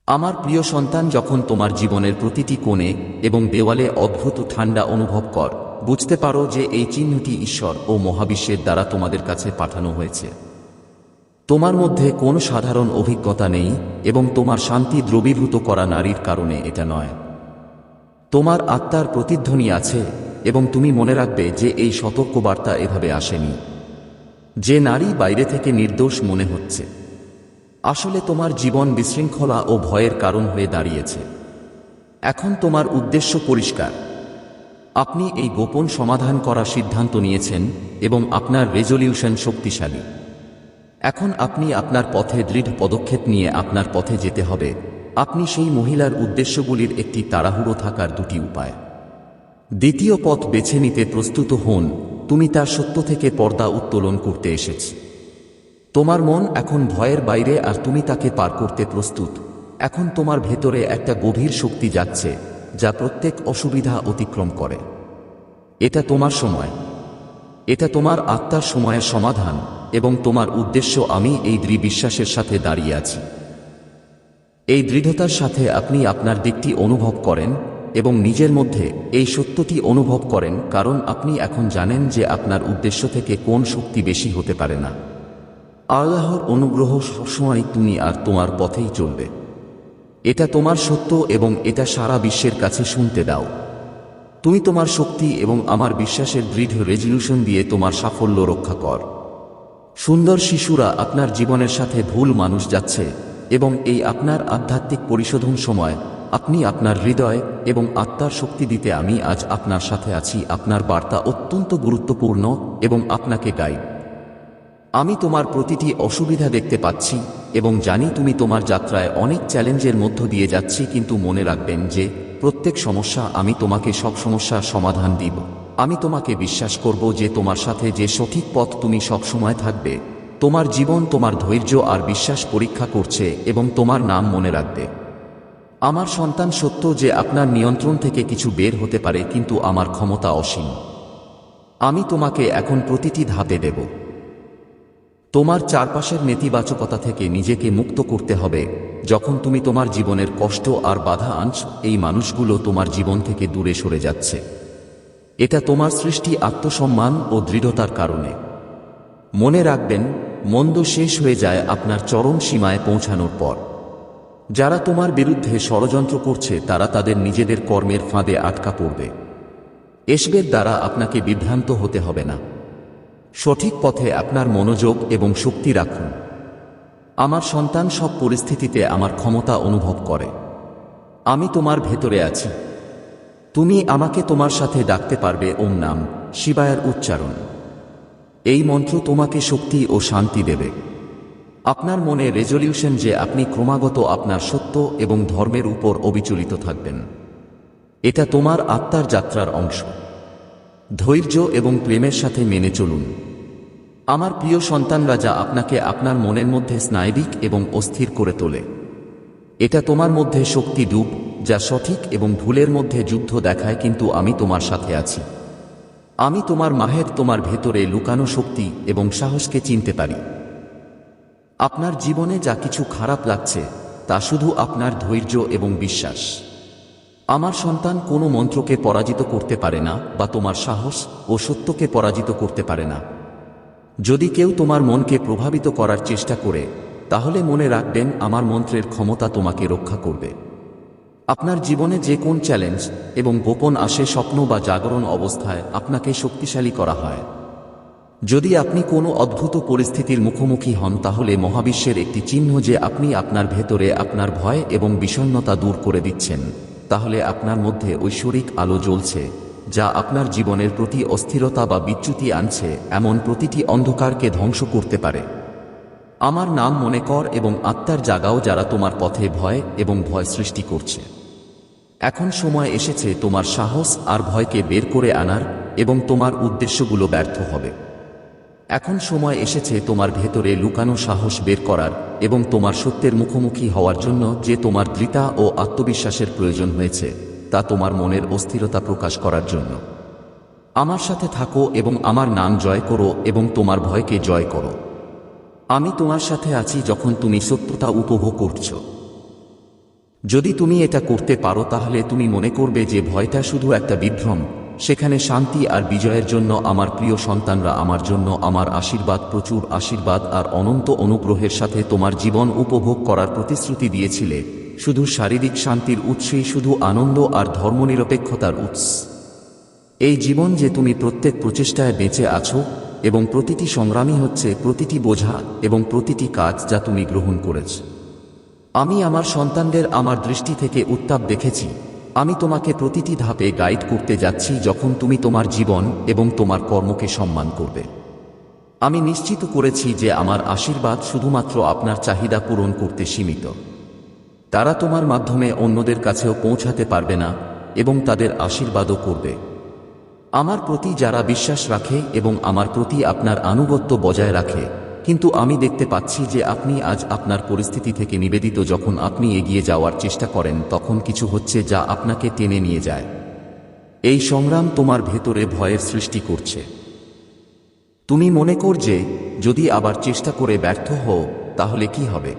আমার প্রিয় সন্তান, যখন তোমার জীবনের প্রতিটি কোণে এবং দেওয়ালে অদ্ভুত ঠান্ডা অনুভব কর, বুঝতে পারো যে এই চিহ্নটি ঈশ্বর ও মহাবিশ্বের দ্বারা তোমাদের কাছে পাঠানো হয়েছে। তোমার মধ্যে কোনো সাধারণ অভিজ্ঞতা নেই এবং তোমার শান্তি দ্রবীভূত করা নারীর কারণে এটা নয়। তোমার আত্মার প্রতিধ্বনি আছে এবং তুমি মনে রাখবে যে এই সতর্কবার্তা এভাবে আসেনি যে নারী বাইরে থেকে নির্দোষ মনে হচ্ছে। আসলে তোমার জীবন বিশৃঙ্খলা ও ভয়ের কারণ হয়ে দাঁড়িয়েছে। এখন তোমার উদ্দেশ্য পরিষ্কার। আপনি এই গোপন সমাধান করার সিদ্ধান্ত নিয়েছেন এবং আপনার রেজলিউশন শক্তিশালী। এখন আপনি আপনার পথে দৃঢ় পদক্ষেপ নিয়ে আপনার পথে যেতে হবে। আপনি সেই মহিলার উদ্দেশ্যগুলির একটি তাড়াহুড়ো থাকার দুটি উপায়। দ্বিতীয় পথ বেছে নিতে প্রস্তুত হন। তুমি তার সত্য থেকে পর্দা উত্তোলন করতে এসেছ। তোমার মন এখন ভয়ের বাইরে আর তুমি তাকে পার করতে প্রস্তুত। এখন তোমার ভেতরে একটা গভীর শক্তি যাচ্ছে যা প্রত্যেক অসুবিধা অতিক্রম করে। এটা তোমার সময়। এটা তোমার আত্মার সময়ের সমাধান এবং তোমার উদ্দেশ্য। আমি এই দৃঢ় বিশ্বাসের সাথে দাঁড়িয়ে আছি। এই দৃঢ়তার সাথে আপনি আপনার দিকটি অনুভব করেন এবং নিজের মধ্যে এই সত্যটি অনুভব করেন, কারণ আপনি এখন জানেন যে আপনার উদ্দেশ্য থেকে কোন শক্তি বেশি হতে পারে না। আল্লাহর অনুগ্রহ সবসময় তুমি আর তোমার পথেই চলবে। এটা তোমার সত্য এবং এটা সারা বিশ্বের কাছে শুনতে দাও। তুমি তোমার শক্তি এবং আমার বিশ্বাসের দৃঢ় রেজলিউশন দিয়ে তোমার সাফল্য রক্ষা কর। সুন্দর শিশুরা, আপনার জীবনের সাথে ভুল মানুষ যাচ্ছে এবং এই আপনার আধ্যাত্মিক পরিশোধন সময়। আপনি আপনার হৃদয় এবং আত্মার শক্তি দিতে আমি আজ আপনার সাথে আছি। আপনার বার্তা অত্যন্ত গুরুত্বপূর্ণ এবং আপনাকে গাইড। আমি তোমার প্রতিটি অসুবিধা দেখতে পাচ্ছি এবং জানি তুমি তোমার যাত্রায় অনেক চ্যালেঞ্জের মধ্য দিয়ে যাচ্ছি, কিন্তু মনে রাখবেন যে প্রত্যেক সমস্যা আমি তোমাকে সব সমস্যার সমাধান দিব। আমি তোমাকে বিশ্বাস করব যে তোমার সাথে যে সঠিক পথ, তুমি সব সময় থাকবে। তোমার জীবন তোমার ধৈর্য আর বিশ্বাস পরীক্ষা করছে এবং তোমার নাম মনে রাখবে। আমার সন্তান, সত্য যে আপনার নিয়ন্ত্রণ থেকে কিছু বের হতে পারে, কিন্তু আমার ক্ষমতা অসীম। আমি তোমাকে এখন প্রতিটি ধাপে দেব। তোমার চারপাশের নেতিবাচকতা থেকে নিজেকে মুক্ত করতে হবে। যখন তুমি তোমার জীবনের কষ্ট আর বাধা আনছো, এই মানুষগুলো তোমার জীবন থেকে দূরে সরে যাচ্ছে। এটা তোমার সৃষ্টি আত্মসম্মান ও দৃঢ়তার কারণে। মনে রাখবেন, মন্দ শেষ হয়ে যায় আপনার চরম সীমায় পৌঁছানোর পর। যারা তোমার বিরুদ্ধে ষড়যন্ত্র করছে তারা তাদের নিজেদের কর্মের ফাঁদে আটকা পড়বে। এসবের দ্বারা আপনাকে বিভ্রান্ত হতে হবে না। সঠিক পথে আপনার মনোযোগ এবং শক্তি রাখুন। আমার সন্তান, সব পরিস্থিতিতে আমার ক্ষমতা অনুভব করে। আমি তোমার ভেতরে আছি। তুমি আমাকে তোমার সাথে ডাকতে পারবে। ওম নাম শিবায়ের উচ্চারণ। এই মন্ত্র তোমাকে শক্তি ও শান্তি দেবে। আপনার মনে রেজলিউশন যে আপনি ক্রমাগত আপনার সত্য এবং ধর্মের উপর অবিচলিত থাকবেন। এটা তোমার আত্মার যাত্রার অংশ। ধৈর্য এবং প্রেমের সাথে মেনে চলুন। আমার প্রিয় সন্তানরা, যা আপনাকে আপনার মনের মধ্যে স্নায়বিক এবং অস্থির করে তোলে। এটা তোমার মধ্যে শক্তি ডুব যা সঠিক এবং ভুলের মধ্যে যুদ্ধ দেখায়, কিন্তু আমি তোমার সাথে আছি। আমি তোমার মাহের, তোমার ভেতরে লুকানো শক্তি এবং সাহসকে চিনতে পারি। আপনার জীবনে যা কিছু খারাপ লাগছে তা শুধু আপনার ধৈর্য এবং বিশ্বাস। আমার সন্তান, কোনো মন্ত্রকে পরাজিত করতে পারে না বা তোমার সাহস ও সত্যকে পরাজিত করতে পারে না। যদি কেউ তোমার মনকে প্রভাবিত করার চেষ্টা করে, তাহলে মনে রাখবেন আমার মন্ত্রের ক্ষমতা তোমাকে রক্ষা করবে। আপনার জীবনে যে কোন চ্যালেঞ্জ এবং গোপন আসে, স্বপ্ন বা জাগরণ অবস্থায় আপনাকে শক্তিশালী করা হয়। যদি আপনি কোনো অদ্ভুত পরিস্থিতির মুখোমুখি হন, তাহলে মহাবিশ্বের একটি চিহ্ন যে আপনি আপনার ভেতরে আপনার ভয় এবং বিষণ্ণতা দূর করে দিচ্ছেন। তাহলে আপনার মধ্যে ঐশ্বরিক আলো জ্বলছে যা আপনার জীবনের প্রতি অস্থিরতা বা বিচ্যুতি আনছে, এমন প্রতিটি অন্ধকারকে ধ্বংস করতে পারে। আমার নাম মনে কর এবং আত্মার জাগাও যারা তোমার পথে ভয় এবং ভয় সৃষ্টি করছে। এখন সময় এসেছে তোমার সাহস আর ভয়কে বের করে আনার এবং তোমার উদ্দেশ্যগুলো ব্যর্থ হবে। এখন সময় এসেছে তোমার ভেতরে লুকানো সাহস বের করার এবং তোমার সত্যের মুখোমুখি হওয়ার জন্য যে তোমার দৃঢ়তা ও আত্মবিশ্বাসের প্রয়োজন হয়েছে, তা তোমার মনের অস্থিরতা প্রকাশ করার জন্য। আমার সাথে থাকো এবং আমার নাম জয় করো এবং তোমার ভয়কে জয় করো। আমি তোমার সাথে আছি যখন তুমি সত্যতা উপভোগ করছো। যদি তুমি এটা করতে পারো তাহলে তুমি মনে করবে যে ভয়টা শুধু একটা বিভ্রম, সেখানে শান্তি আর বিজয়ের জন্য আমার প্রিয় সন্তানরা আমার জন্য আমার আশীর্বাদ, প্রচুর আশীর্বাদ আর অনন্ত অনুগ্রহের সাথে তোমার জীবন উপভোগ করার প্রতিশ্রুতি দিয়েছিলে। শুধু শারীরিক শান্তির উৎসই, শুধু আনন্দ আর ধর্মনিরপেক্ষতার উৎস। এই জীবন যে তুমি প্রত্যেক প্রচেষ্টায় বেঁচে আছো, এবং প্রতিটি সংগ্রামই হচ্ছে প্রতিটি বোঝা এবং প্রতিটি কাজ যা তুমি গ্রহণ করেছ। আমি আমার সন্তানদের আমার দৃষ্টি থেকে উত্তাপ দেখেছি। আমি তোমাকে প্রতিটি ধাপে গাইড করতে যাচ্ছি যখন তুমি তোমার জীবন এবং তোমার কর্মকে সম্মান করবে। আমি নিশ্চিত করেছি যে আমার আশীর্বাদ শুধুমাত্র আপনার চাহিদা পূরণ করতে সীমিত। তারা তোমার মাধ্যমে অন্যদের কাছেও পৌঁছাতে পারবে না, এবং তাদের আশীর্বাদও করবে আমার প্রতি যারা বিশ্বাস রাখে এবং আমার প্রতি আপনার আনুগত্য বজায় রাখে। কিন্তু আমি দেখতে পাচ্ছি যে আপনি আজ আপনার পরিস্থিতি থেকে নিবেদিত। যখন আপনি এগিয়ে যাওয়ার চেষ্টা করেন তখন কিছু হচ্ছে যা আপনাকে টেনে নিয়ে যায়। এই সংগ্রাম তোমার ভেতরে ভয়ের সৃষ্টি করছে। তুমি মনে কর যে যদি আবার চেষ্টা করে ব্যর্থ হও তাহলে কি হবে।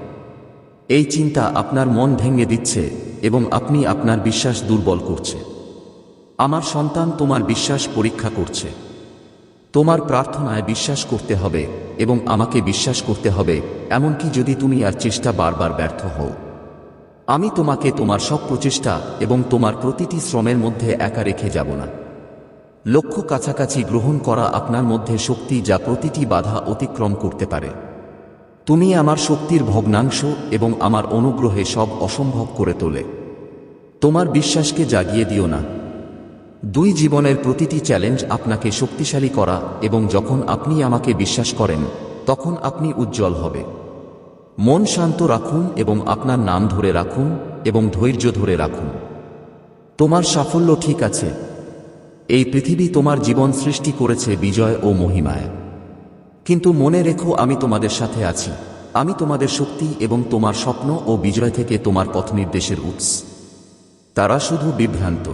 এই চিন্তা আপনার মন ভেঙে দিচ্ছে এবং আপনি আপনার বিশ্বাস দুর্বল করছে। আমার সন্তান তোমার বিশ্বাস পরীক্ষা করছে। তোমার প্রার্থনায় বিশ্বাস করতে হবে এবং আমাকে বিশ্বাস করতে হবে, এমনকি যদি তুমি আর চেষ্টা বারবার ব্যর্থ হও। আমি তোমাকে তোমার সব প্রচেষ্টা এবং তোমার প্রতিটি শ্রমের মধ্যে একা রেখে যাব না। লক্ষ্য কাছাকাছি গ্রহণ করা আপনার মধ্যে শক্তি যা প্রতিটি বাধা অতিক্রম করতে পারে। তুমি আমার শক্তির ভগ্নাংশ এবং আমার অনুগ্রহে সব অসম্ভব করে তোলে। তোমার বিশ্বাসকে জাগিয়ে দিও না। দুই জীবনের প্রতিটি চ্যালেঞ্জ আপনাকে শক্তিশালী করা, এবং যখন আপনি আমাকে বিশ্বাস করেন তখন আপনি উজ্জ্বল হবে। মন শান্ত রাখুন এবং আপনার নাম ধরে রাখুন এবং ধৈর্য ধরে রাখুন। তোমার সাফল্য ঠিক আছে। এই পৃথিবী তোমার জীবন সৃষ্টি করেছে বিজয় ও মহিমায়। কিন্তু মনে রেখো, আমি তোমাদের সাথে আছি। আমি তোমাদের শক্তি এবং তোমার স্বপ্ন ও বিজয় থেকে তোমার পথ নির্দেশের উৎস। তারা শুধু বিভ্রান্ত।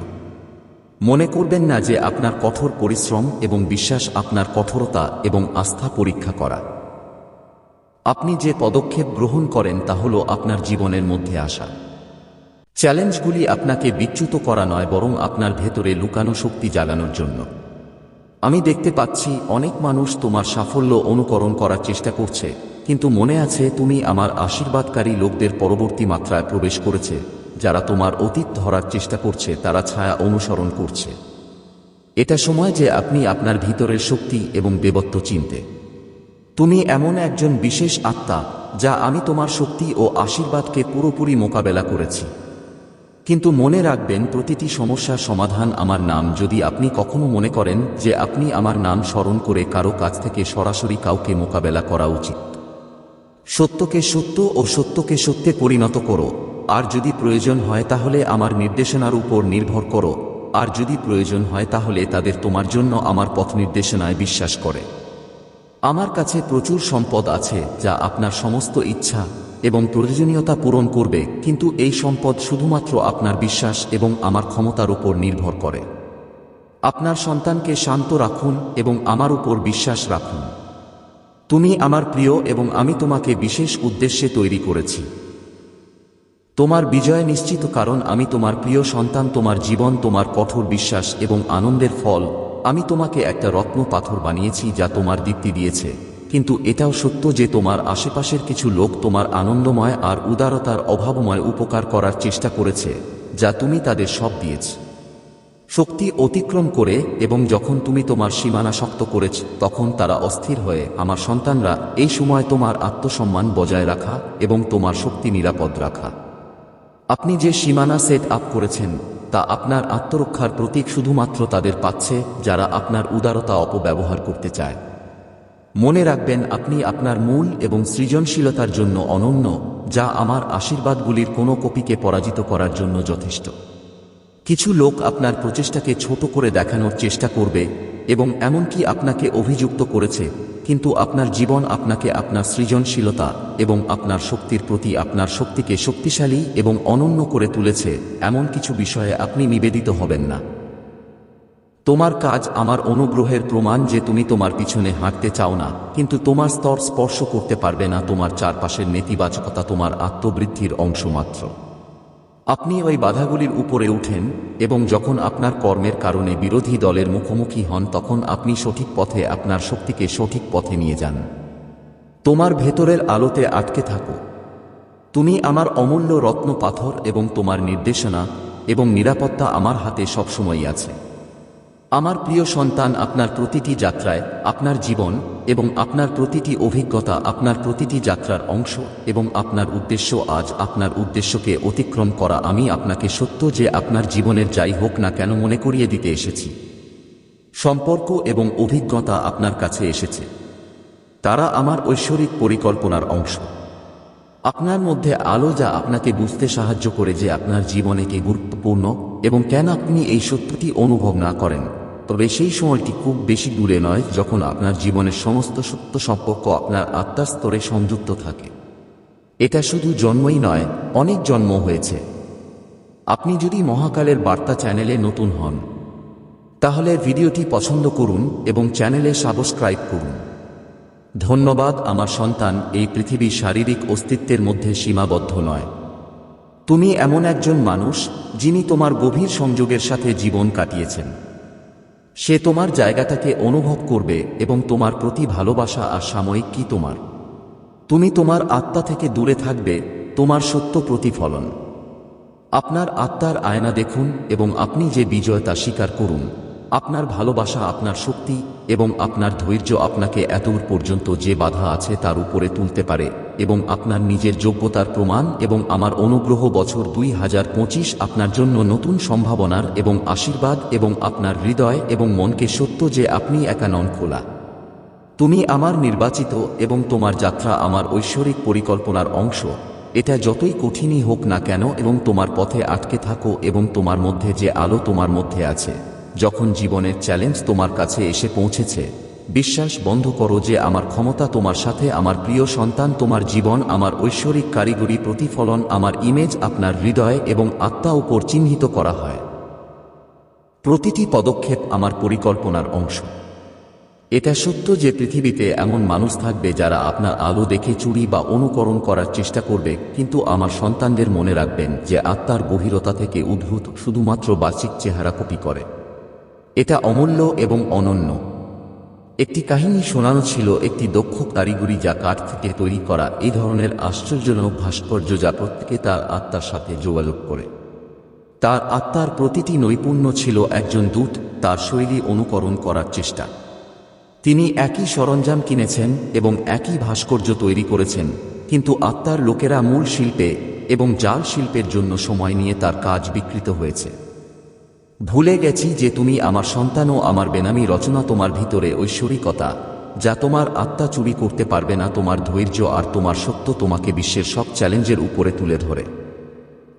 মনে করবেন না যে আপনার কঠোর পরিশ্রম এবং বিশ্বাস আপনার কঠোরতা এবং আস্থা পরীক্ষা করা। আপনি যে পদক্ষেপ গ্রহণ করেন তা হল আপনার জীবনের মধ্যে আসা চ্যালেঞ্জগুলি আপনাকে বিচ্যুত করা নয়, বরং আপনার ভেতরে লুকানো শক্তি জাগানোর জন্য। আমি দেখতে পাচ্ছি অনেক মানুষ তোমার সাফল্য অনুকরণ করার চেষ্টা করছে, কিন্তু মনে আছে তুমি আমার আশীর্বাদকারী লোকদের পরবর্তী মাত্রায় প্রবেশ করেছে। যারা তোমার অতীত ধরার চেষ্টা করছে তারা ছায়া অনুসরণ করছে। এটা সময় যে আপনি আপনার ভিতরের শক্তি এবং দেবত্ব চিনতে। তুমি এমন একজন বিশেষ আত্মা যা আমি তোমার শক্তি ও আশীর্বাদকে পুরোপুরি মোকাবেলা করেছি। কিন্তু মনে রাখবেন, প্রতিটি সমস্যার সমাধান আমার নাম। যদি আপনি কখনো মনে করেন যে আপনি আমার নাম স্মরণ করে কারো কাছ থেকে সরাসরি কাউকে মোকাবেলা করা উচিত, সত্যকে সত্য ও সত্যকে সত্যে পরিণত করো। আর যদি প্রয়োজন হয় তাহলে আমার নির্দেশনার উপর নির্ভর করো। আর যদি প্রয়োজন হয় তাহলে তাদের তোমার জন্য আমার পথ নির্দেশনায় বিশ্বাস করে। আমার কাছে প্রচুর সম্পদ আছে যা আপনার সমস্ত ইচ্ছা এবং প্রয়োজনীয়তা পূরণ করবে, কিন্তু এই সম্পদ শুধুমাত্র আপনার বিশ্বাস এবং আমার ক্ষমতার উপর নির্ভর করে। আপনার সন্তানকে শান্ত রাখুন এবং আমার উপর বিশ্বাস রাখুন। তুমি আমার প্রিয় এবং আমি তোমাকে বিশেষ উদ্দেশ্যে তৈরি করেছি। তোমার বিজয় নিশ্চিত, কারণ আমি তোমার প্রিয় সন্তান। তোমার জীবন তোমার কঠোর বিশ্বাস এবং আনন্দের ফল। আমি তোমাকে একটা রত্ন পাথর বানিয়েছি যা তোমার দীপ্তি দিয়েছে, কিন্তু এটাও সত্য যে তোমার আশেপাশের কিছু লোক তোমার আনন্দময় আর উদারতার অভাবময় উপকার করার চেষ্টা করেছে, যা তুমি তাদের সব দিয়েছ। শক্তি অতিক্রম করে, এবং যখন তুমি তোমার সীমানা শক্ত করেছ তখন তারা অস্থির হয়ে। আমার সন্তানরা, এই সময় তোমার আত্মসম্মান বজায় রাখা এবং তোমার শক্তি নিরাপদ রাখা। আপনি যে সীমানা সেট আপ করেছেন তা আপনার আত্মরক্ষার প্রতীক। শুধুমাত্র তাদের পাচ্ছে যারা আপনার উদারতা অপব্যবহার করতে চায়। মনে রাখবেন, আপনি আপনার মূল এবং সৃজনশীলতার জন্য অনন্য, যা আমার আশীর্বাদগুলির কোনো কপিকে পরাজিত করার জন্য যথেষ্ট। কিছু লোক আপনার প্রচেষ্টাকে ছোট করে দেখানোর চেষ্টা করবে এবং এমনকি আপনাকে অভিযুক্ত করেছে, কিন্তু আপনার জীবন আপনাকে আপনার সৃজনশীলতা এবং আপনার শক্তির প্রতি আপনার শক্তিকে শক্তিশালী এবং অনন্য করে তুলেছে। এমন কিছু বিষয়ে আপনি নিবেদিত হবেন না। তোমার কাজ আমার অনুগ্রহের প্রমাণ যে তুমি তোমার পিছনে হাঁটতে চাও না, কিন্তু তোমার স্তর স্পর্শ করতে পারবে না। তোমার চারপাশের নেতিবাচকতা তোমার আত্মবৃদ্ধির অংশ মাত্র। আপনি ওই বাধাগুলির উপরে উঠেন এবং যখন আপনার কর্মের কারণে বিরোধী দলের মুখোমুখি হন তখন আপনি সঠিক পথে আপনার শক্তিকে সঠিক পথে নিয়ে যান। তোমার ভেতরের আলোতে আটকে থাকো। তুমি আমার অমূল্য রত্ন পাথর এবং তোমার নির্দেশনা এবং নিরাপত্তা আমার হাতে সবসময়ই আছে। আমার প্রিয় সন্তান, আপনার প্রতিটি যাত্রায় আপনার জীবন এবং আপনার প্রতিটি অভিজ্ঞতা আপনার প্রতিটি যাত্রার অংশ এবং আপনার উদ্দেশ্য আজ আপনার উদ্দেশ্যকে অতিক্রম করা। আমি আপনাকে সত্য যে আপনার জীবনের যাই হোক না কেন মনে করিয়ে দিতে এসেছি। সম্পর্ক এবং অভিজ্ঞতা আপনার কাছে এসেছে, তারা আমার ঐশ্বরিক পরিকল্পনার অংশ। আপনার মধ্যে আলো যা আপনাকে বুঝতে সাহায্য করে যে আপনার জীবনে কি গুরুত্বপূর্ণ এবং কেন আপনি এই সত্যটি অনুভব না করেন। তবে সেই সময়টি খুব বেশি দূরে নয় যখন আপনার জীবনের সমস্ত সত্য সম্পর্ক আপনার আত্মার স্তরে সংযুক্ত থাকে। এটা শুধু জন্মই নয়, অনেক জন্ম হয়েছে। আপনি যদি মহাকালের বার্তা চ্যানেলে নতুন হন তাহলে ভিডিওটি পছন্দ করুন এবং চ্যানেলে সাবস্ক্রাইব করুন। ধন্যবাদ আমার সন্তান। এই পৃথিবী শারীরিক অস্তিত্বের মধ্যে সীমাবদ্ধ নয়। তুমি এমন একজন মানুষ যিনি তোমার গভীর সংযোগের সাথে জীবন কাটিয়েছেন। সে তোমার জায়গাটাকে অনুভব করবে এবং তোমার প্রতি ভালোবাসা আর সাময়িক কি তোমার। তুমি তোমার আত্মা থেকে দূরে থাকবে, তোমার সত্য প্রতিফলন। আপনার আত্মার আয়না দেখুন এবং আপনি যে বিজয় তা স্বীকার করুন। আপনার ভালোবাসা, আপনার শক্তি এবং আপনার ধৈর্য আপনাকে এতদূর পর্যন্ত যে বাধা আছে তার উপরে তুলতে পারে এবং আপনার নিজের যোগ্যতার প্রমাণ এবং আমার অনুগ্রহ। বছর 2025 আপনার জন্য নতুন সম্ভাবনার এবং আশীর্বাদ এবং আপনার হৃদয় এবং মনকে সত্য যে আপনি একা নন, খোলা। তুমি আমার নির্বাচিত এবং তোমার যাত্রা আমার ঐশ্বরিক পরিকল্পনার অংশ। এটা যতই কঠিনই হোক না কেন এবং তোমার পথে আটকে থাকো এবং তোমার মধ্যে যে আলো তোমার মধ্যে আছে। যখন জীবনের চ্যালেঞ্জ তোমার কাছে এসে পৌঁছেছে, বিশ্বাস বন্ধ করো যে আমার ক্ষমতা তোমার সাথে। আমার প্রিয় সন্তান, তোমার জীবন আমার ঐশ্বরিক কারিগরি প্রতিফলন। আমার ইমেজ আপনার হৃদয় এবং আত্মা উপর চিহ্নিত করা হয়। প্রতিটি পদক্ষেপ আমার পরিকল্পনার অংশ। এটা সত্য যে পৃথিবীতে এমন মানুষ থাকবে যারা আপনার আলো দেখে চুরি বা অনুকরণ করার চেষ্টা করবে, কিন্তু আমার সন্তানদের মনে রাখবেন যে আত্মার গভীরতা থেকে উদ্ভূত শুধুমাত্র বাহ্যিক চেহারা কপি করে। এটা অমূল্য এবং অনন্য। একটি কাহিনী শোনানো ছিল একটি দক্ষ কারিগরি যা কাঠ থেকে তৈরি করা এই ধরনের আশ্চর্যজনক ভাস্কর্য যা প্রত্যেকে তার আত্মার সাথে যোগাযোগ করে। তার আত্মার প্রতিটি নৈপুণ্য ছিল একজন দূত, তার শৈলী অনুকরণ করার চেষ্টা। তিনি একই সরঞ্জাম কিনেছেন এবং একই ভাস্কর্য তৈরি করেছেন, কিন্তু আত্মার লোকেরা মূল শিল্পে এবং জাল শিল্পের জন্য সময় নিয়ে তার কাজ বিকৃত হয়েছে। ভুলে গেছি যে তুমি আমার সন্তান ও আমার বেনামি রচনা। তোমার ভিতরে ঐশ্বরিকতা যা তোমার আত্মা চুরি করতে পারবে না, তোমার ধৈর্য আর তোমার সত্য তোমাকে বিশ্বের সব চ্যালেঞ্জের উপরে তুলে ধরে।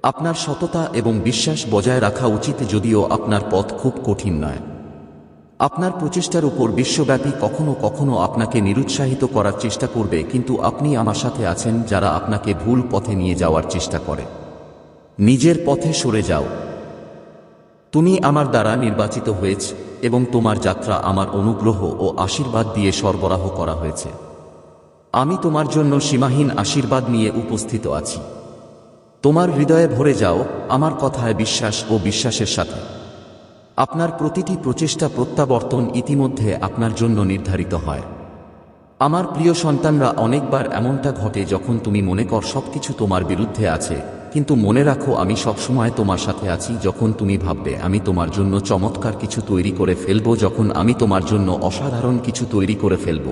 আপনার সততা এবং বিশ্বাস বজায় রাখা উচিত, যদিও আপনার পথ খুব কঠিন নয়। আপনার প্রচেষ্টার উপর বিশ্বব্যাপী কখনো কখনো আপনাকে নিরুৎসাহিত করার চেষ্টা করবে, কিন্তু আপনি আমার সাথে আছেন যারা আপনাকে ভুল পথে নিয়ে যাওয়ার চেষ্টা করে। নিজের পথে সরে যাও। তুমি আমার দ্বারা নির্বাচিত হয়েছ এবং তোমার যাত্রা আমার অনুগ্রহ ও আশীর্বাদ দিয়ে সরবরাহ করা হয়েছে। আমি তোমার জন্য সীমাহীন আশীর্বাদ নিয়ে উপস্থিত আছি। তোমার হৃদয়ে ভরে যাও আমার কথায় বিশ্বাস ও বিশ্বাসের সাথে। আপনার প্রতিটি প্রচেষ্টা প্রত্যাবর্তন ইতিমধ্যে আপনার জন্য নির্ধারিত হয়। আমার প্রিয় সন্তানরা, অনেকবার এমনটা ঘটে যখন তুমি মনে কর সবকিছু তোমার বিরুদ্ধে আছে, কিন্তু মনে রাখো আমি সবসময় তোমার সাথে আছি। যখন তুমি ভাববে আমি তোমার জন্য চমৎকার কিছু তৈরি করে ফেলব, যখন আমি তোমার জন্য অসাধারণ কিছু তৈরি করে ফেলব,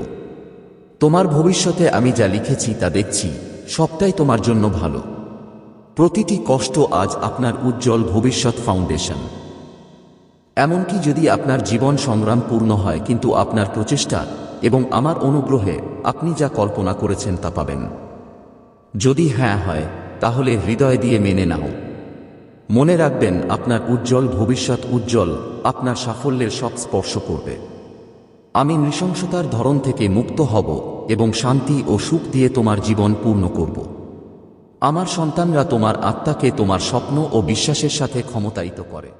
তোমার ভবিষ্যতে আমি যা লিখেছি তা দেখছি, সবটাই তোমার জন্য ভালো। প্রতিটি কষ্ট আজ আপনার উজ্জ্বল ভবিষ্যৎ ফাউন্ডেশন। এমনকি যদি আপনার জীবন সংগ্রামপূর্ণ হয়, কিন্তু আপনার প্রচেষ্টা এবং আমার অনুগ্রহে আপনি যা কল্পনা করেছেন তা পাবেন। যদি হ্যাঁ হয় তাহলে হৃদয় দিয়ে মেনে নাও। মনে রাখবেন আপনার উজ্জ্বল ভবিষ্যৎ উজ্জ্বল, আপনার সাফল্যের সব স্পর্শ করবে। আমি নৃশংসতার ধরন থেকে মুক্ত হব এবং শান্তি ও সুখ দিয়ে তোমার জীবন পূর্ণ করব। আমার সন্তানরা তোমার আত্মাকে তোমার স্বপ্ন ও বিশ্বাসের সাথে ক্ষমতায়িত করে।